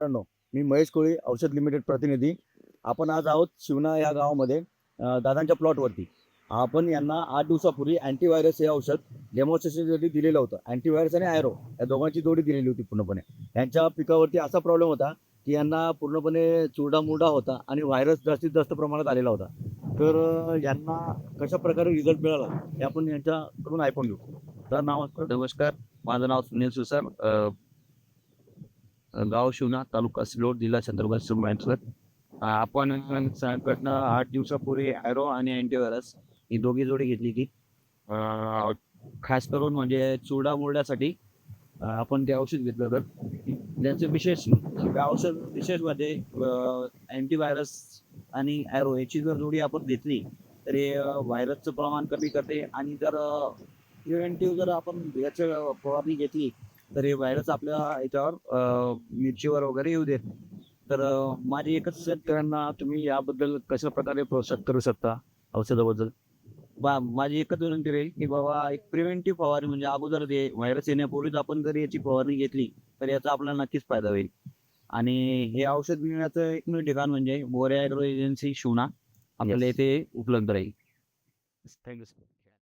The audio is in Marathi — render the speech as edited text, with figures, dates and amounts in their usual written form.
मित्रांनो, मी महेश कोळी औषध लिमिटेड प्रतिनिधी. आपण आज आहोत शिवना या गावामध्ये दादांच्या प्लॉटवरती. आपण यांना 8 दिवसापूर्वी अँटीव्हायरस हे औषध डेमॉन्स्ट्रेशनसाठी दिलेलं होतं. अँटीव्हायरस आणि आयरो या दोघांची जोडी दिलेली होती पूर्णपणे. यांच्या पिकावरती असा प्रॉब्लेम होता की यांना पूर्णपणे चुरडा-मुरडा होता आणि व्हायरस जास्तीत जास्त प्रमाणात आलेला होता. तर यांना कशाप्रकारे रिझल्ट मिळाला हे आपण यांच्याकडून ऐकून घेऊ. तर नमस्कार. माझं नाव सुनील सुसर. गाव शिवना, तालुका सिल्लोड, जिल्हा छत्रपती संभाजीनगर. आपण संघटना 8 दिवसापूर्वी ॲरो आणि अँटीव्हायरस ही दोघी जोडी घेतली होती. खास करून म्हणजे चुरडा-मुरड्यासाठी आपण ते औषध घेतलं होतं. त्याचं विशेष त्या औषध विशेष म्हणजे अँटीव्हायरस आणि ॲरो याची जर जोडी आपण घेतली तर हे व्हायरसचं प्रमाण कमी करते आणि जर प्रिव्हेंटिव्ह जर आपण याचं फवारणी घेतली तर हे व्हायरस आपल्या याच्यावर मिरचीवर वगैरे येऊ देत नाही. तर माझी एकच शेतकऱ्यांना तुम्ही याबद्दल कशा प्रकारे प्रोत्साहित करू शकता औषधाबद्दल? माझी एकच विनंती राहील की बाबा एक प्रिव्हेंटिव्ह फवारणी म्हणजे अगोदर ते व्हायरस येण्यापूर्वीच आपण जर याची फवारणी घेतली तर याचा आपल्याला नक्कीच फायदा होईल. आणि हे औषध मिळण्याचं एकमेव ठिकाण म्हणजे मोरया ॲग्रो एजन्सी शिवना आपल्याला इथे उपलब्ध राहील. थँक्यू.